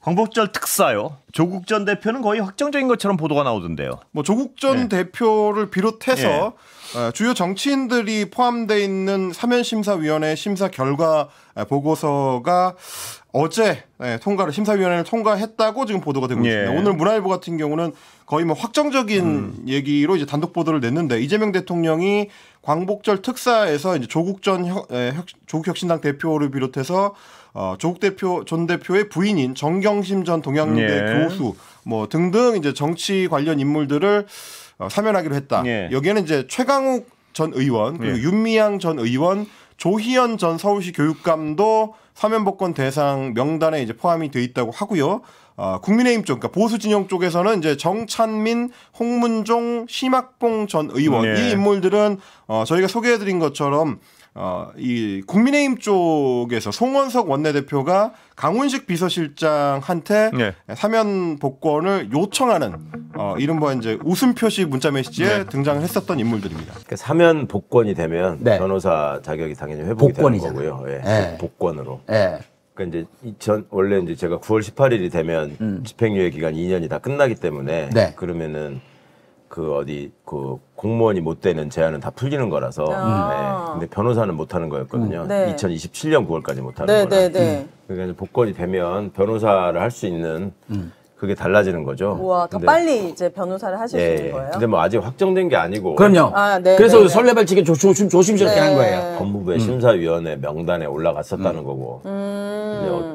광복절 특사요. 조국 전 대표는 거의 확정적인 것처럼 보도가 나오던데요. 뭐 조국 전 대표를 비롯해서 주요 정치인들이 포함되어 있는 사면심사위원회 심사 결과 보고서가 어제 심사위원회를 통과했다고 지금 보도가 되고 있습니다. 오늘 문화일보 같은 경우는 거의 뭐 확정적인 얘기로 이제 단독 보도를 냈는데 이재명 대통령이 광복절 특사에서 이제 조국 혁신당 대표를 비롯해서 조국 전 대표의 부인인 정경심 전 동양대 교수 뭐 등등 이제 정치 관련 인물들을 사면하기로 했다. 여기에는 이제 최강욱 전 의원 그리고 윤미향 전 의원, 조희연 전 서울시 교육감도 사면복권 대상 명단에 이제 포함이 돼 있다고 하고요. 국민의힘 쪽, 그러니까 보수 진영 쪽에서는 이제 정찬민, 홍문종, 심학봉 전 의원 이 인물들은 저희가 소개해드린 것처럼 이 국민의힘 쪽에서 송원석 원내대표가 강훈식 비서실장한테 사면 복권을 요청하는 이른바 이제 웃음 표시 문자 메시지에 등장을 했었던 인물들입니다. 그러니까 사면 복권이 되면 변호사 자격이 당연히 회복이 되는 거고요. 복권으로. 그러니까 이제 원래 이제 제가 9월 18일이 되면 집행유예 기간 2년이 다 끝나기 때문에 그러면은 그 공무원이 못 되는 제한은 다 풀리는 거라서. 근데 변호사는 못 하는 거였거든요. 2027년 9월까지 못 하는 거라. 그러니까 복권이 되면 변호사를 할 수 있는 그게 달라지는 거죠. 우와, 더 빨리 이제 변호사를 하실 수 있는 거예요? 근데 뭐 아직 확정된 게 아니고. 그럼요. 그래서 설레발치게 조심스럽게 한 거예요. 법무부의 심사위원회 명단에 올라갔었다는 거고.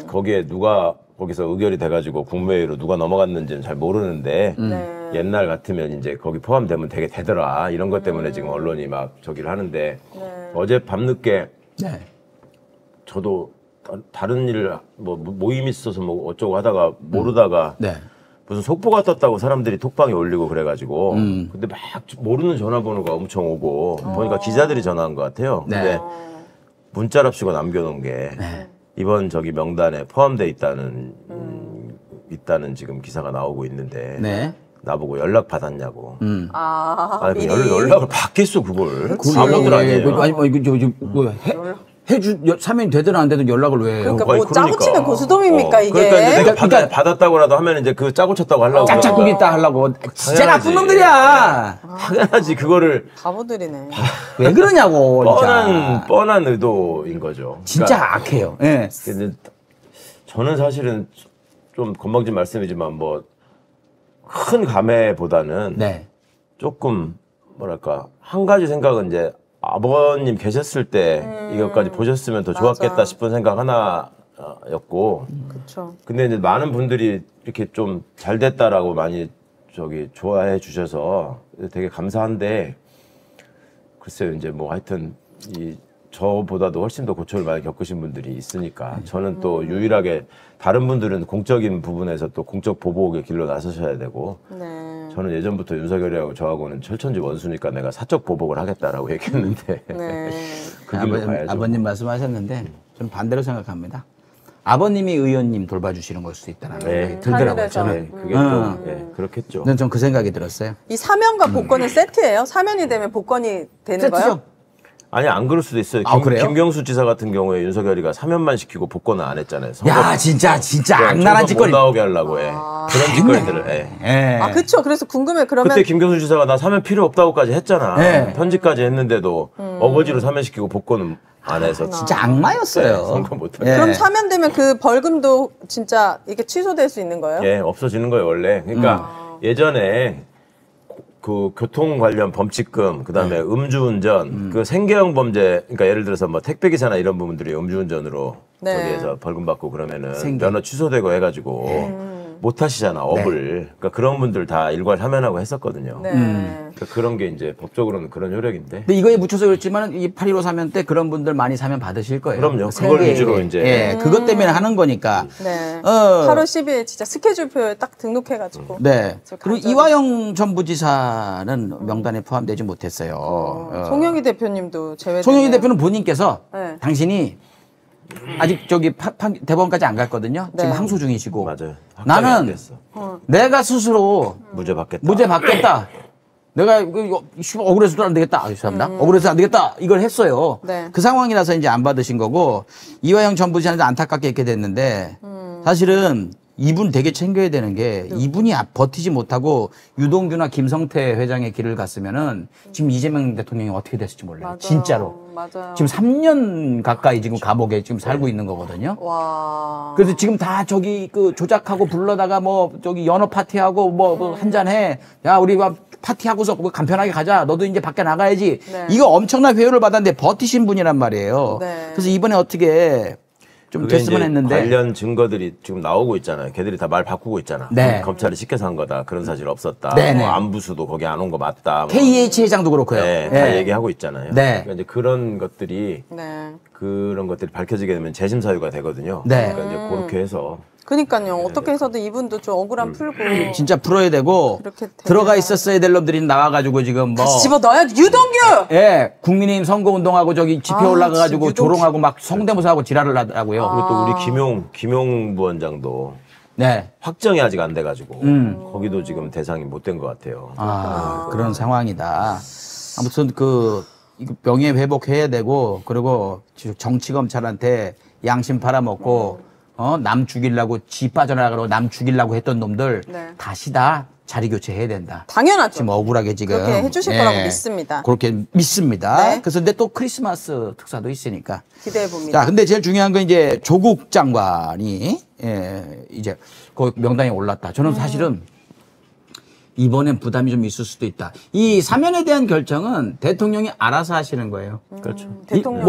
거기에 누가 거기서 의결이 돼가지고 국무회의로 누가 넘어갔는지는 잘 모르는데 옛날 같으면 이제 거기 포함되면 되게 되더라 이런 것 때문에 지금 언론이 막 저기를 하는데 어제 밤늦게 저도 다른 일 뭐 모임이 있어서 뭐 어쩌고 하다가 모르다가 무슨 속보가 떴다고 사람들이 톡방에 올리고 그래가지고 근데 막 모르는 전화번호가 엄청 오고 보니까 기자들이 전화한 것 같아요. 근데 문자랍시고 남겨놓은 게 이번 저기 명단에 포함돼 있다는 지금 기사가 나오고 있는데 나보고 연락 받았냐고. 연락을 받겠어 그걸. 아무도 아니에요. 아니 사면이 되든 안 되든 연락을 왜 해요? 그러니까 뭐 짜고 치는 고수동입니까 이게? 그러니까 내가 받았다고라도 하면 이제 그 짜고 쳤다고 하려고. 짝짝꿍 있다 하려고. 진짜 나쁜 놈들이야. 당연하지 그거를. 바보들이네. 왜 그러냐고. 뻔한 의도인 거죠. 진짜 그러니까, 악해요. 근데 저는 사실은 좀 건방진 말씀이지만 뭐 큰 감회보다는 조금 뭐랄까 한 가지 생각은 이제 아버님 계셨을 때 이것까지 보셨으면 더 좋았겠다 싶은 생각 하나였고. 근데 이제 많은 분들이 이렇게 좀 잘 됐다라고 많이 좋아해 주셔서 되게 감사한데 글쎄요 이제 뭐 하여튼 저보다도 훨씬 더 고초를 많이 겪으신 분들이 있으니까 저는 또 유일하게 다른 분들은 공적인 부분에서 또 공적 보복의 길로 나서셔야 되고 저는 예전부터 윤석열이하고 저하고는 철천지 원수니까 내가 사적 보복을 하겠다라고 얘기했는데 그 길로 가야죠. 아버님 말씀하셨는데 저는 반대로 생각합니다. 아버님이 의원님 돌봐주시는 걸 수도 있다는 생각이 들더라고요. 저는 그게 또 그렇겠죠. 전 그 생각이 들었어요. 이 사면과 복권은 세트예요? 사면이 되면 복권이 되는 거예요? 아니 안 그럴 수도 있어요. 김경수 지사 같은 경우에 윤석열이가 사면만 시키고 복권은 안 했잖아요. 야 진짜 악랄한 짓거리. 못 나오게 하려고 해. 그런 짓거리들을 해. 그렇죠. 그래서 궁금해. 그러면 그때 김경수 지사가 나 사면 필요 없다고까지 했잖아. 편지까지 했는데도 어거지로 사면시키고 복권은 안 해서 진짜 악마였어요. 선거 못 하고. 그럼 사면되면 그 벌금도 진짜 이게 취소될 수 있는 거예요? 없어지는 거예요 원래. 그러니까 예전에 그 교통 관련 범칙금, 그다음에 음주운전, 그 생계형 범죄, 그러니까 예를 들어서 뭐 택배기사나 이런 부분들이 음주운전으로 저기에서 벌금 받고 그러면은 면허 취소되고 해가지고 못 하시잖아 업을. 그러니까 그런 분들 다 일괄 사면하고 했었거든요. 그러니까 그런 게 이제 법적으로는 그런 효력인데. 근데 이거에 묻혀서 그렇지만 이 8.15 사면 때 그런 분들 많이 사면 받으실 거예요. 그럼요. 그걸 위주로 이제. 그것 때문에 하는 거니까. 8월 10일 진짜 스케줄표에 딱 등록해가지고. 그리고 이화영 전 부지사는 명단에 포함되지 못했어요. 송영희 대표님도 제외. 송영희 대표는 본인께서 당신이 아직 대법원까지 안 갔거든요. 지금 항소 중이시고. 맞아요. 나는 내가 스스로 무죄 받겠다. 내가 억울해서도 안 되겠다. 죄송합니다. 억울해서 안 되겠다. 이걸 했어요. 그 상황이라서 이제 안 받으신 거고 이화영 전 부지사는 안타깝게 이렇게 됐는데 사실은 이분 되게 챙겨야 되는 게 이분이 버티지 못하고 유동규나 김성태 회장의 길을 갔으면은 지금 이재명 대통령이 어떻게 됐을지 몰라요. 맞아요. 진짜로. 맞아요. 지금 3년 가까이 지금 감옥에 지금 살고 있는 거거든요. 와. 그래서 지금 다 저기 그 조작하고 불러다가 뭐 저기 연어 파티하고 뭐 한잔 해. 야, 우리 파티하고서 간편하게 가자. 너도 이제 밖에 나가야지. 네. 이거 엄청난 회유를 받았는데 버티신 분이란 말이에요. 네. 그래서 이번에 어떻게 좀 그게 됐으면 이제 했는데. 관련 증거들이 지금 나오고 있잖아요. 걔들이 다 말 바꾸고 있잖아. 네. 검찰이 시켜서 한 거다. 그런 사실 없었다. 네, 뭐 네. 안부수도 거기 안 온 거 맞다. 뭐. KH 회장도 그렇고요. 네, 다 얘기하고 있잖아요. 네. 그러니까 이제 그런 것들이 네. 그런 것들이 밝혀지게 되면 재심 사유가 되거든요. 네. 그러니까 이제 그렇게 해서 그러니까요. 어떻게 해서든 이분도 좀 억울함 풀고 진짜 풀어야 되고 그렇게 들어가 되겠다. 있었어야 될 놈들이 나와가지고 지금 뭐 다시 집어넣어야 유동규. 예, 국민의힘 선거운동하고 저기 집회 아, 올라가가지고 진짜 조롱하고 막 성대모사하고 지랄을 하더라고요. 그리고 또 우리 김용 부원장도 네. 확정이 아직 안 돼가지고 거기도 지금 대상이 못 된 것 같아요. 그런 상황이다. 아무튼 그 이거 명예 회복해야 되고 그리고 정치 검찰한테 양심 팔아먹고 남 죽이려고 지 빠져나가고 남 죽이려고 했던 놈들 네. 다시 다 자리 교체해야 된다. 당연하죠. 지금 억울하게 지금 그렇게 해주실 거라고 믿습니다. 그렇게 믿습니다. 네. 그래서 근데 또 크리스마스 특사도 있으니까. 기대해 봅니다. 자, 근데 제일 중요한 건 이제 조국 장관이 이제 그 명단에 올랐다. 저는 사실은 이번엔 부담이 좀 있을 수도 있다. 이 사면에 대한 결정은 대통령이 알아서 하시는 거예요. 그렇죠. 대통령.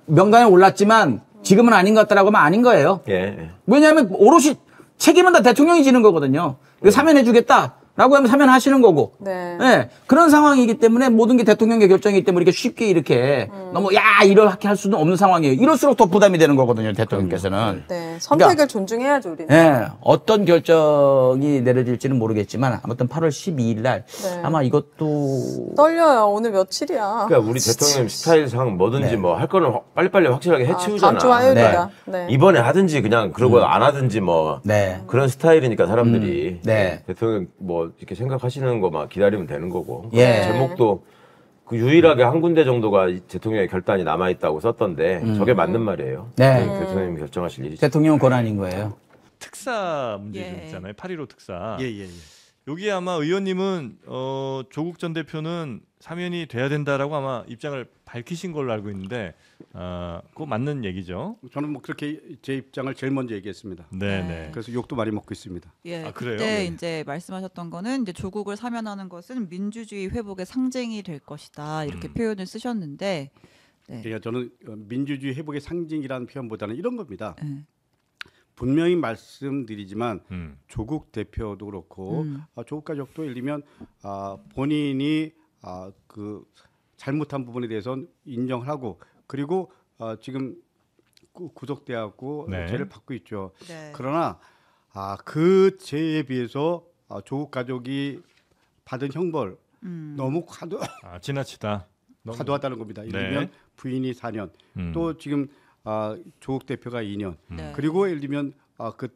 명단에 올랐지만 지금은 아닌 것 같다라고 하면 아닌 거예요. 예. 왜냐하면 오롯이 책임은 다 대통령이 지는 거거든요. 사면해주겠다라고 하면 사면하시는 거고. 네. 예, 그런 상황이기 때문에 모든 게 대통령의 결정이기 때문에 이렇게 쉽게 이렇게 너무 이렇게 할 수는 없는 상황이에요. 이럴수록 더 부담이 되는 거거든요, 대통령께서는. 네. 선택을 그러니까, 존중해야죠, 우리는. 예, 어떤 결정이 내려질지는 모르겠지만 아무튼 8월 12일 날 네. 아마 이것도 떨려요. 오늘 며칠이야. 그러니까 우리 대통령 스타일상 뭐든지 뭐 할 거는 빨리빨리 확실하게 해치우잖아. 다음 주 화요일이다. 네. 이번에 하든지 그냥 그러고 안 하든지 뭐 네. 그런 스타일이니까 사람들이 네. 대통령 뭐 이렇게 생각하시는 거 막 기다리면 되는 거고. 예. 제목도 그 유일하게 한 군데 정도가 대통령의 결단이 남아 있다고 썼던데 저게 맞는 말이에요. 네. 대통령이 결정하실 일이죠. 대통령 권한인 거예요. 특사 문제 좀 있잖아요. 8.15 특사. 여기 아마 의원님은 조국 전 대표는 사면이 돼야 된다라고 아마 입장을 밝히신 걸로 알고 있는데 그거 맞는 얘기죠? 저는 뭐 그렇게 제 입장을 제일 먼저 얘기했습니다. 네네. 그래서 욕도 많이 먹고 있습니다. 예, 그래요? 그때 네. 이제 말씀하셨던 거는 이제 조국을 사면하는 것은 민주주의 회복의 상징이 될 것이다 이렇게 표현을 쓰셨는데, 네. 그러니까 저는 민주주의 회복의 상징이라는 표현보다는 이런 겁니다. 네. 분명히 말씀드리지만 조국 대표도 그렇고 조국 가족도 예를 들면 본인이 그 잘못한 부분에 대해서는 인정을 하고 그리고 지금 구속돼갖고 네. 죄를 받고 있죠. 네. 그러나 그 죄에 비해서 조국 가족이 받은 형벌 너무 지나치다. 너무- 과도하다는 겁니다. 예를 들면 네. 부인이 4년, 또 지금 조국 대표가 2년, 네. 그리고 예를 들면 그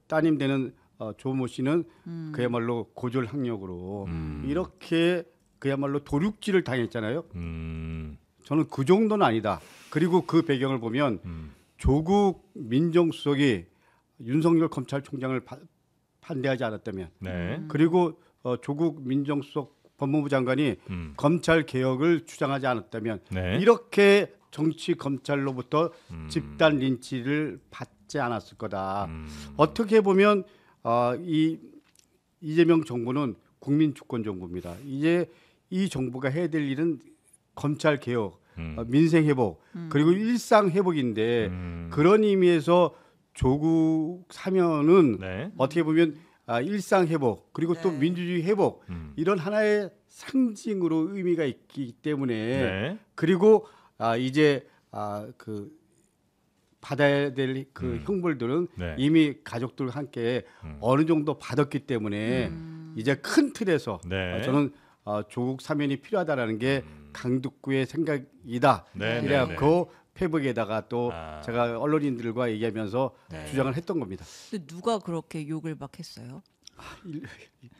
따님 되는 조모 씨는 그야말로 고졸학력으로 이렇게 그야말로 도륙질을 당했잖아요. 저는 그 정도는 아니다. 그리고 그 배경을 보면 조국 민정수석이 윤석열 검찰총장을 반대하지 않았다면, 네. 그리고 조국 민정수석 법무부 장관이 검찰 개혁을 주장하지 않았다면 네. 이렇게 정치 검찰로부터 집단 린치를 받지 않았을 거다. 어떻게 보면 이 이재명 정부는 국민 주권 정부입니다. 이제 이 정부가 해야 될 일은 검찰 개혁, 민생 회복, 그리고 일상 회복인데 그런 의미에서 조국 사면은 네. 어떻게 보면 일상 회복 그리고 또 민주주의 회복 이런 하나의 상징으로 의미가 있기 때문에 네. 그리고 이제 그 받아야 될 그 형벌들은 네. 이미 가족들과 함께 어느 정도 받았기 때문에 이제 큰 틀에서 네. 저는 조국 사면이 필요하다라는 게 강북구의 생각이다. 네, 이래갖고 페북에다가 또 아. 제가 언론인들과 얘기하면서 주장을 했던 겁니다. 근데 누가 그렇게 욕을 막 했어요?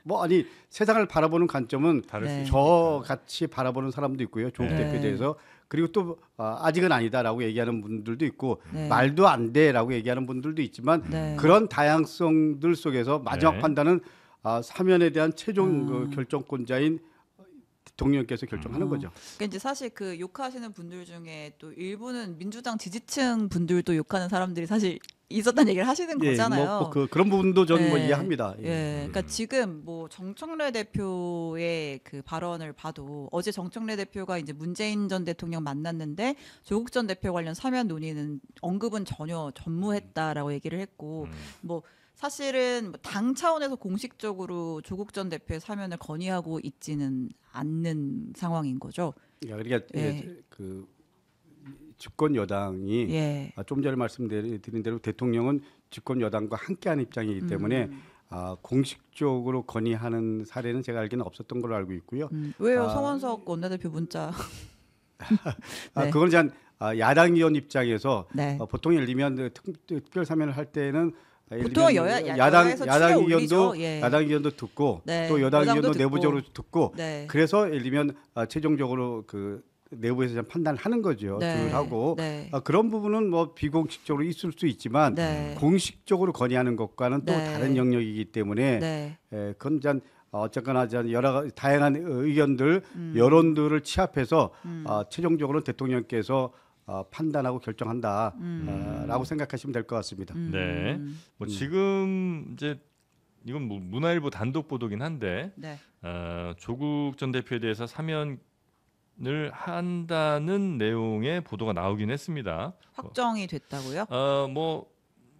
뭐 아니 세상을 바라보는 관점은 다를 수 네. 있으니까. 저같이 바라보는 사람도 있고요. 조국 네. 대표에 대해서. 그리고 또 아직은 아니다라고 얘기하는 분들도 있고 네. 말도 안 돼라고 얘기하는 분들도 있지만 네. 그런 다양성들 속에서 마지막 네. 판단은 사면에 대한 최종 그 결정권자인 대통령께서 결정하는 거죠. 그러니까 이제 사실 그 욕하시는 분들 중에 또 일부는 민주당 지지층 분들도 욕하는 사람들이 사실 있었다는 얘기를 하시는 거잖아요. 뭐 그런 부분도 저는 뭐 예. 이해합니다. 예. 그러니까 지금 뭐 정청래 대표의 그 발언을 봐도 어제 정청래 대표가 이제 문재인 전 대통령 만났는데 조국 전 대표 관련 사면 논의는 언급은 전혀 전무했다라고 얘기를 했고 뭐 사실은 당 차원에서 공식적으로 조국 전 대표의 사면을 건의하고 있지는 않는 상황인 거죠. 그러니까 예. 그 집권 여당이 예. 좀 전에 말씀드린 대로 대통령은 집권 여당과 함께하는 입장이기 때문에 공식적으로 건의하는 사례는 제가 알기는 없었던 걸로 알고 있고요. 왜요? 송원석 원내대표 문자. 네. 그건 이제 야당 의원 입장에서 네. 보통 예를 들면 특별 사면을 할 때는 예를 보통 들면 여야에서 야당 추려 의원도 올리죠. 예. 야당 의원도 듣고 네. 또 여당 여당도 의원도 듣고. 내부적으로 듣고 네. 그래서 예를 들면 최종적으로 그 내부에서 좀 판단을 하는 거죠. 네. 하고 네. 그런 부분은 뭐 비공식적으로 있을 수 있지만 네. 공식적으로 건의하는 것과는 또 네. 다른 영역이기 때문에 네. 그건 이제 어쨌거나 이제 여러 다양한 의견들 여론들을 취합해서 최종적으로 대통령께서 판단하고 결정한다라고 생각하시면 될 것 같습니다. 네. 뭐 지금 이제 이건 뭐 문화일보 단독 보도긴 한데 네. 조국 전 대표에 대해서 사면을 한다는 내용의 보도가 나오긴 했습니다. 확정이 됐다고요? 뭐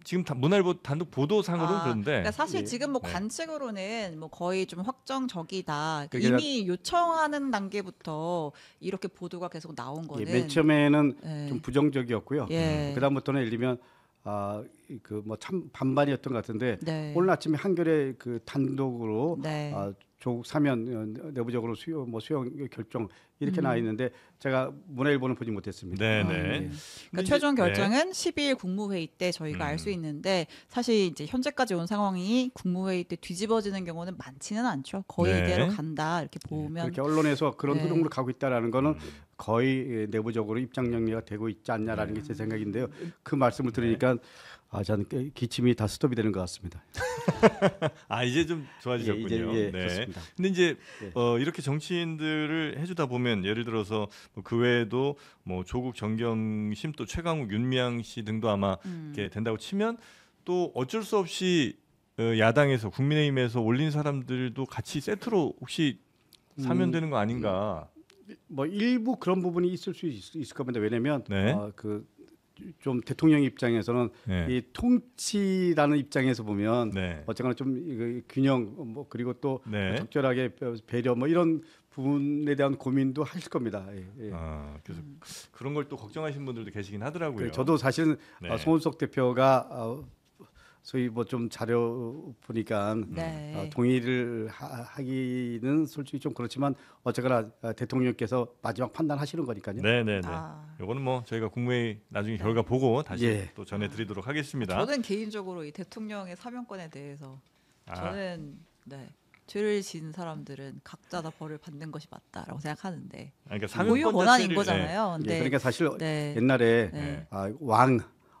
지금 문화일보 단독 보도상으로는 그런데 그러니까 사실 예. 지금 뭐 네. 관측으로는 뭐 거의 좀 확정적이다. 그게 이미 요청하는 단계부터 이렇게 보도가 계속 나온 거는 맨 처음에는 예. 좀 부정적이었고요. 예. 그다음부터는 예를 들면 그 뭐 참 반반이었던 것 같은데 네. 오늘 아침에 한겨레 그 단독으로 네. 조국 사면 내부적으로 수용 결정 이렇게 나와 있는데 제가 문화일보는 보지 못했습니다. 네네. 그러니까 근데 최종 이제- 결정은 12일 국무회의 때 저희가 알 수 있는데 사실 이제 현재까지 온 상황이 국무회의 때 뒤집어지는 경우는 많지는 않죠. 거의 네. 이대로 간다 이렇게 보면 그렇게 언론에서 그런 네. 흐름으로 가고 있다라는 거는 거의 내부적으로 입장 정리가 되고 있지 않냐라는 게 제 생각인데요. 그 말씀을 들으니까 저는 기침이 다 스톱이 되는 것 같습니다. 이제 좀 좋아지셨군요. 예, 네. 그렇습니다. 근데 이제 예. 이렇게 정치인들을 해주다 보면 예를 들어서 그 외에도 뭐 조국, 정경심, 또 최강욱, 윤미향 씨 등도 아마 이렇게 된다고 치면 또 어쩔 수 없이 야당에서 국민의힘에서 올린 사람들도 같이 세트로 혹시 사면되는 거 아닌가? 뭐 일부 그런 부분이 있을 수 있을 겁니다. 왜냐하면 네. 그 좀 대통령 입장에서는 네. 이 통치라는 입장에서 보면 네. 어쨌거나 좀 이거 균형 뭐 그리고 또 네. 적절하게 배려 뭐 이런 부분에 대한 고민도 하실 겁니다. 예, 예. 그래서 그런 걸 또 걱정하시는 분들도 계시긴 하더라고요. 저도 사실은 네. 송원석 대표가 소위 뭐 좀 자료 보니까 네. 동의를 하기는 솔직히 좀 그렇지만 어쨌거나 대통령께서 마지막 판단하시는 거니까요. 네네네. 아. 요거는 뭐 저희가 국무회의 나중에 결과 보고 다시 예. 또 전해드리도록 하겠습니다. 저는 개인적으로 이 대통령의 사면권에 대해서 아. 저는 죄를 지은 사람들은 각자 다 벌을 받는 것이 맞다라고 생각하는데 그러니까 고유 사면권 권한인 자체를- 거잖아요. 예, 근데 그러니까 사실 네. 옛날에 네.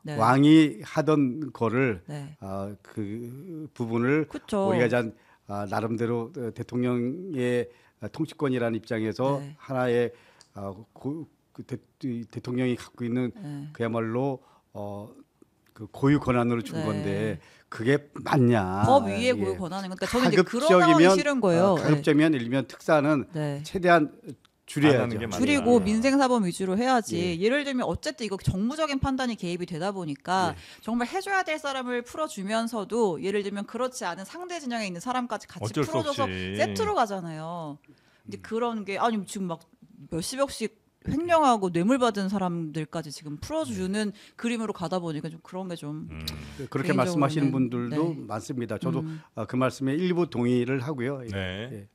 네. 왕이 하던 거를 네. 그 부분을 그쵸. 우리가 전 나름대로 대통령의 통치권이라는 입장에서 네. 하나의 대통령이 갖고 있는 네. 그야말로 그 고유 권한으로 준 네. 건데 그게 맞냐? 법 위에 예. 고유 권한인 건데 저는 이제 그런 상황이 가급적이면, 싫은 거예요. 가급적이면 예를 들면 특사는 네. 최대한 안 하는 줄여야죠. 게 맞다. 줄이고 아. 민생사범 위주로 해야지. 예를 들면 어쨌든 이거 정무적인 판단이 개입이 되다 보니까 정말 해줘야 될 사람을 풀어주면서도 예를 들면 그렇지 않은 상대 진영에 있는 사람까지 같이 어쩔 수 풀어줘서 없이. 세트로 가잖아요. 근데 그런 게 아니 지금 막 몇십억씩 횡령하고 뇌물 받은 사람들까지 지금 풀어주는 그림으로 가다 보니까 좀 그런 게 좀 그렇게 개인적으로는, 말씀하시는 분들도 네. 많습니다. 저도 그 말씀에 일부 동의를 하고요. 예. 네. 예.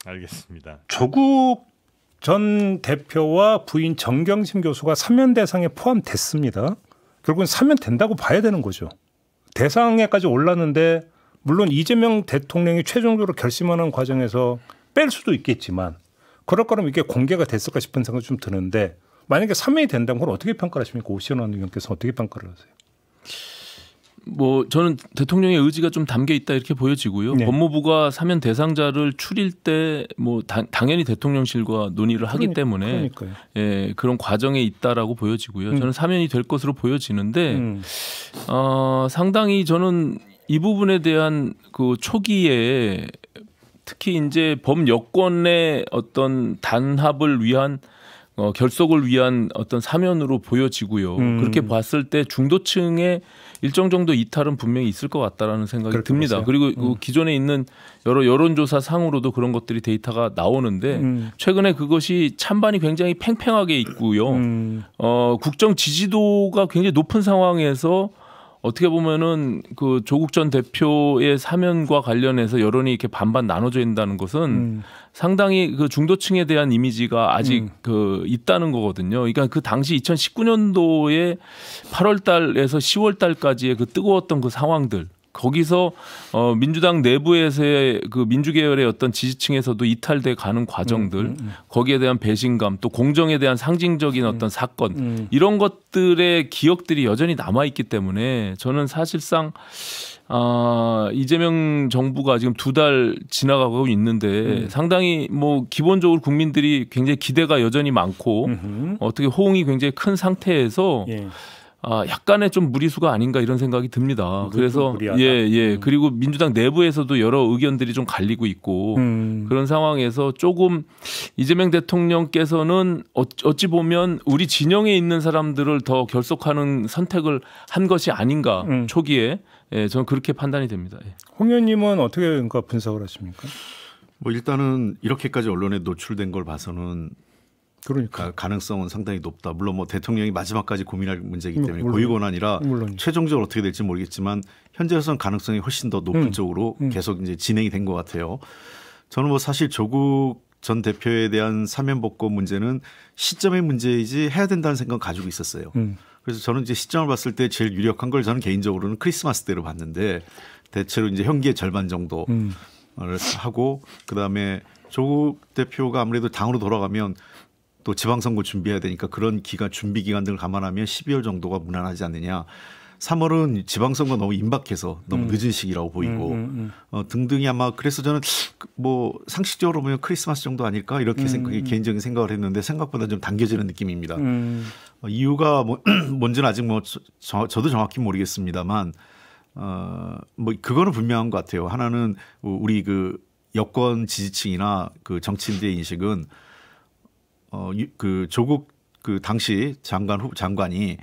알겠습니다. 조국 전 대표와 부인 정경심 교수가 사면 대상에 포함됐습니다. 결국은 사면 된다고 봐야 되는 거죠. 대상에까지 올랐는데 물론 이재명 대통령이 최종적으로 결심하는 과정에서 뺄 수도 있겠지만 그럴 거라면 이게 공개가 됐을까 싶은 생각이 좀 드는데 만약에 사면이 된다면 그걸 어떻게 평가하십니까? 오시원 의원께서 어떻게 평가를 하세요? 뭐 저는 대통령의 의지가 좀 담겨 있다 이렇게 보여지고요. 네. 법무부가 사면 대상자를 추릴 때 뭐 당연히 대통령실과 논의를 하기 때문에 예, 그런 과정에 있다라고 보여지고요. 저는 사면이 될 것으로 보여지는데 상당히 저는 이 부분에 대한 그 초기에 특히 이제 범여권의 어떤 단합을 위한 결속을 위한 어떤 사면으로 보여지고요. 그렇게 봤을 때 중도층의 일정 정도 이탈은 분명히 있을 것 같다라는 생각이 듭니다. 보세요. 그리고 기존에 있는 여러 여론조사 상으로도 그런 것들이 데이터가 나오는데 최근에 그것이 찬반이 굉장히 팽팽하게 있고요. 국정 지지도가 굉장히 높은 상황에서 어떻게 보면은 그 조국 전 대표의 사면과 관련해서 여론이 이렇게 반반 나눠져 있다는 것은 상당히 그 중도층에 대한 이미지가 아직 그 있다는 거거든요. 그러니까 그 당시 2019년도에 8월 달에서 10월 달까지의 그 뜨거웠던 그 상황들 거기서 민주당 내부에서의 그 민주계열의 어떤 지지층에서도 이탈돼 가는 과정들 거기에 대한 배신감 또 공정에 대한 상징적인 어떤 사건 이런 것들의 기억들이 여전히 남아있기 때문에 저는 사실상 이재명 정부가 지금 2달 지나가고 있는데 상당히 뭐 기본적으로 국민들이 굉장히 기대가 여전히 많고 어떻게 호응이 굉장히 큰 상태에서 약간의 좀 무리수가 아닌가 이런 생각이 듭니다. 그래서 그리고 민주당 내부에서도 여러 의견들이 좀 갈리고 있고 그런 상황에서 조금 이재명 대통령께서는 어찌 보면 우리 진영에 있는 사람들을 더 결속하는 선택을 한 것이 아닌가 초기에 저는 그렇게 판단이 됩니다. 홍 의원님은 어떻게 그러니까 분석을 하십니까? 뭐 일단은 이렇게까지 언론에 노출된 걸 봐서는 그러니까 가능성은 상당히 높다. 물론 뭐 대통령이 마지막까지 고민할 문제이기 때문에 고위권한이라 최종적으로 어떻게 될지 모르겠지만 현재로서는 가능성이 훨씬 더 높은 쪽으로 계속 이제 진행이 된 것 같아요. 저는 뭐 사실 조국 전 대표에 대한 사면 복권 문제는 시점의 문제이지 해야 된다는 생각을 가지고 있었어요. 그래서 저는 이제 시점을 봤을 때 제일 유력한 걸 저는 개인적으로는 크리스마스 때로 봤는데 대체로 이제 형기의 절반 정도 하고 그다음에 조국 대표가 아무래도 당으로 돌아가면 또 지방선거 준비해야 되니까 그런 기간 준비 기간들을 감안하면 12월 정도가 무난하지 않느냐. 3월은 지방선거 너무 임박해서 너무 늦은 시기라고 보이고 등등이 아마 그래서 저는 뭐 상식적으로 보면 크리스마스 정도 아닐까 이렇게 개인적인 생각을 했는데 생각보다 좀 당겨지는 느낌입니다. 이유가 뭔지는 아직 뭐 저도 정확히 모르겠습니다만 뭐 그거는 분명한 것 같아요. 하나는 우리 그 여권 지지층이나 그 정치인들의 인식은 그 조국 그 당시 장관이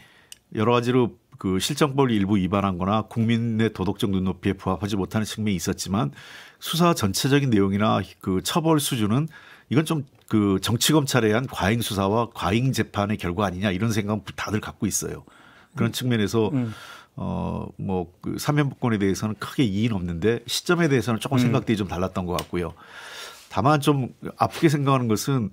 여러 가지로 그 실정법을 일부 위반한 거나 국민의 도덕적 눈높이에 부합하지 못하는 측면이 있었지만 수사 전체적인 내용이나 그 처벌 수준은 이건 좀 그 정치검찰에 의한 과잉 수사와 과잉 재판의 결과 아니냐 이런 생각은 다들 갖고 있어요. 그런 측면에서 뭐 그 사면 복권에 대해서는 크게 이의는 없는데 시점에 대해서는 조금 생각들이 좀 달랐던 것 같고요. 다만 좀 아프게 생각하는 것은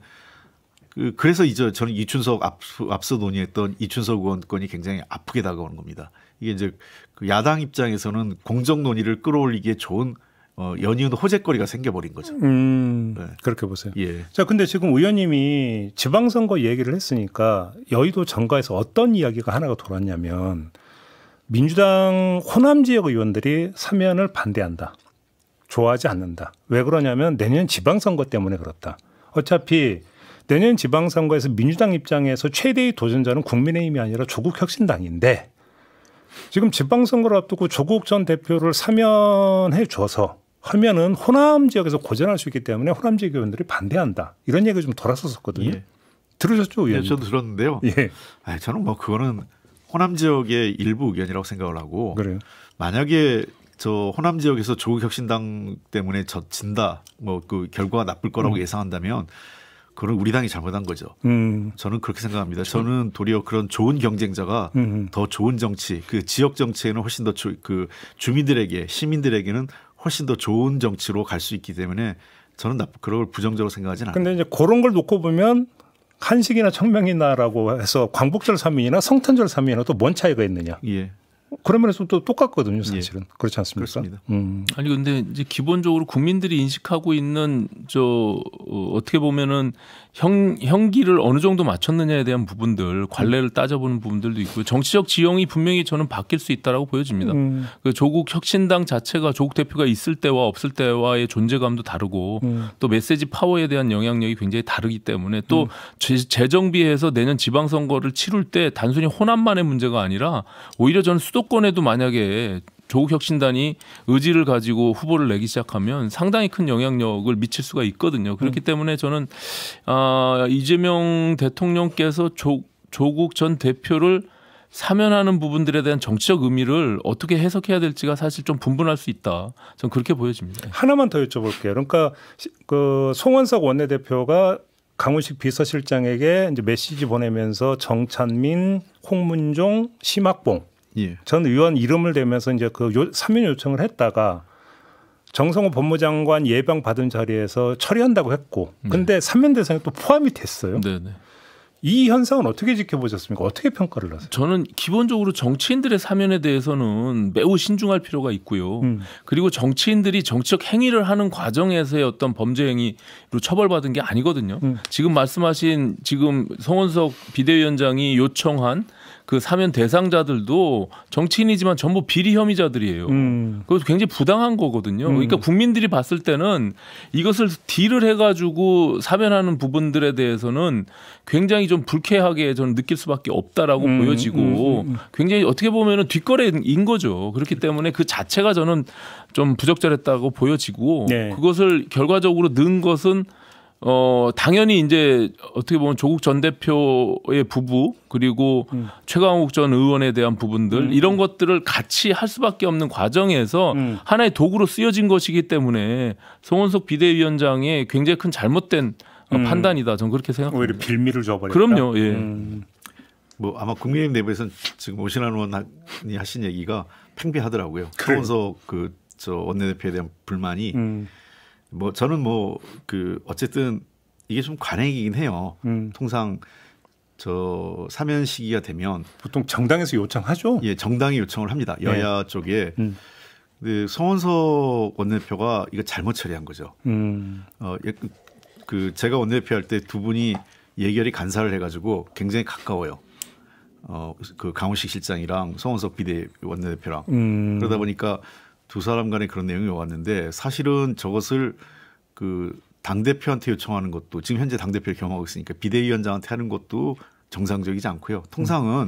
그래서 이제 저는 이춘석 앞서 논의했던 이춘석 의원 건이 굉장히 아프게 다가오는 겁니다. 이게 이제 그 야당 입장에서는 공정 논의를 끌어올리기에 좋은 연이은 호재거리가 생겨버린 거죠. 네. 그렇게 보세요. 예. 자, 근데 지금 의원님이 지방선거 얘기를 했으니까 여의도 정가에서 어떤 이야기가 하나가 돌았냐면 민주당 호남 지역 의원들이 사면을 반대한다. 좋아하지 않는다. 왜 그러냐면 내년 지방선거 때문에 그렇다. 어차피 내년 지방선거에서 민주당 입장에서 최대의 도전자는 국민의힘이 아니라 조국혁신당인데 지금 지방선거를 앞두고 조국 전 대표를 사면해 줘서 하면은 호남 지역에서 고전할 수 있기 때문에 호남 지역 의원들이 반대한다. 이런 얘기가 좀 돌았었거든요. 예. 들으셨죠, 의원님? 네, 저도 들었는데요. 예. 저는 뭐 그거는 호남 지역의 일부 의견이라고 생각을 하고 그래요. 만약에 저 호남 지역에서 조국혁신당 때문에 진다, 뭐 그 결과가 나쁠 거라고 예상한다면 그건 우리 당이 잘못한 거죠. 저는 그렇게 생각합니다. 저는 도리어 그런 좋은 경쟁자가 더 좋은 정치, 그 지역 정치에는 훨씬 더 그 주민들에게 시민들에게는 훨씬 더 좋은 정치로 갈 수 있기 때문에 저는 그런 걸 부정적으로 생각하지는 않아요. 그런데 이제 그런 걸 놓고 보면 한식이나 청명이나라고 해서 광복절 사면이나 성탄절 사면이나 또 뭔 차이가 있느냐? 예. 그런 면에서 또 똑같거든요, 사실은. 그렇지 않습니까? 그렇습니다. 아니 근데 이제 기본적으로 국민들이 인식하고 있는 어떻게 보면은 형기를 어느 정도 맞췄느냐에 대한 부분들, 관례를 따져보는 부분들도 있고요. 정치적 지형이 분명히 저는 바뀔 수 있다라고 보여집니다. 그 조국 혁신당 자체가 조국 대표가 있을 때와 없을 때와의 존재감도 다르고 또 메시지 파워에 대한 영향력이 굉장히 다르기 때문에 또 재정비해서 내년 지방선거를 치룰 때 단순히 호남만의 문제가 아니라 오히려 저는 수도권에도 만약에 조국 혁신단이 의지를 가지고 후보를 내기 시작하면 상당히 큰 영향력을 미칠 수가 있거든요. 그렇기 때문에 저는 이재명 대통령께서 조국 전 대표를 사면하는 부분들에 대한 정치적 의미를 어떻게 해석해야 될지가 사실 좀 분분할 수 있다. 저는 그렇게 보여집니다. 하나만 더 여쭤볼게요. 그러니까 그 송원석 원내대표가 강훈식 비서실장에게 이제 메시지 보내면서 정찬민, 홍문종, 심학봉 전 의원 이름을 대면서 이제 그 사면 요청을 했다가 정성호 법무장관 예방 받은 자리에서 처리한다고 했고, 근데 사면 대상에 또 포함이 됐어요. 네네. 이 현상은 어떻게 지켜보셨습니까? 어떻게 평가를 하세요? 저는 기본적으로 정치인들의 사면에 대해서는 매우 신중할 필요가 있고요. 그리고 정치인들이 정치적 행위를 하는 과정에서의 어떤 범죄 행위로 처벌받은 게 아니거든요. 지금 말씀하신 지금 송원석 비대위원장이 요청한 그 사면 대상자들도 정치인이지만 전부 비리 혐의자들이에요. 그것도 굉장히 부당한 거거든요. 그러니까 국민들이 봤을 때는 이것을 딜을 해가지고 사면하는 부분들에 대해서는 굉장히 좀 불쾌하게 저는 느낄 수밖에 없다라고 보여지고 굉장히 어떻게 보면은 뒷거래인 거죠. 그렇기 때문에 그 자체가 저는 좀 부적절했다고 보여지고 그것을 결과적으로 넣은 것은 당연히 이제 어떻게 보면 조국 전 대표의 부부 그리고 최강욱 전 의원에 대한 부분들 이런 것들을 같이 할 수밖에 없는 과정에서 하나의 도구로 쓰여진 것이기 때문에 송원석 비대위원장의 굉장히 큰 잘못된 판단이다. 저는 그렇게 생각합니다. 오히려 빌미를 줘버렸다. 그럼요. 예. 뭐 아마 국민의힘 내부에서는 지금 오신환 의원이 하신 얘기가 팽배하더라고요. 송원석 저 원내대표에 대한 불만이 뭐 저는 뭐 어쨌든 이게 좀 관행이긴 해요. 통상 저 사면 시기가 되면 보통 정당에서 요청하죠. 예, 정당이 요청을 합니다. 여야 쪽에. 근데 송원석 원내대표가 이거 잘못 처리한 거죠. 제가 원내대표 할 때 두 분이 예결위 간사를 해가지고 굉장히 가까워요. 그 강훈식 실장이랑 송원석 비대 원내대표랑 그러다 보니까 두 사람 간에 그런 내용이 왔는데 사실은 저것을 당대표한테 요청하는 것도 지금 현재 당대표를 겸하고 있으니까 비대위원장한테 하는 것도 정상적이지 않고요. 통상은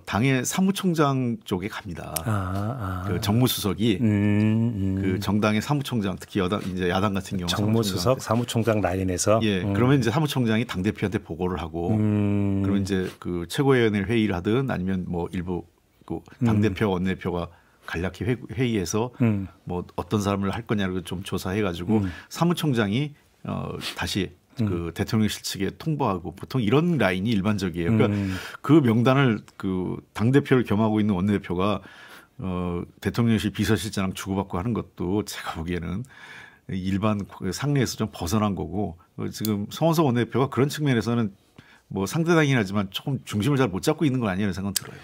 당의 사무총장 쪽에 갑니다. 그 정무수석이 그 정당의 사무총장 특히 이제 야당 같은 경우 정무수석 사무총장 라인에서 그러면 이제 사무총장이 당대표한테 보고를 하고 그러면 이제 그 최고위원회 회의를 하든 아니면 뭐 일부 당대표 원내대표가 간략히 회의해서 뭐 어떤 사람을 할 거냐를 좀 조사해가지고 사무총장이 다시 그 대통령실 측에 통보하고 보통 이런 라인이 일반적이에요. 그러니까 그 명단을 당대표를 겸하고 있는 원내대표가 대통령실 비서실장랑 주고받고 하는 것도 제가 보기에는 일반 상례에서 좀 벗어난 거고 지금 송원석 원내대표가 그런 측면에서는 뭐 상대당이긴 하지만 조금 중심을 잘 못 잡고 있는 거 아니냐는 생각 들어요.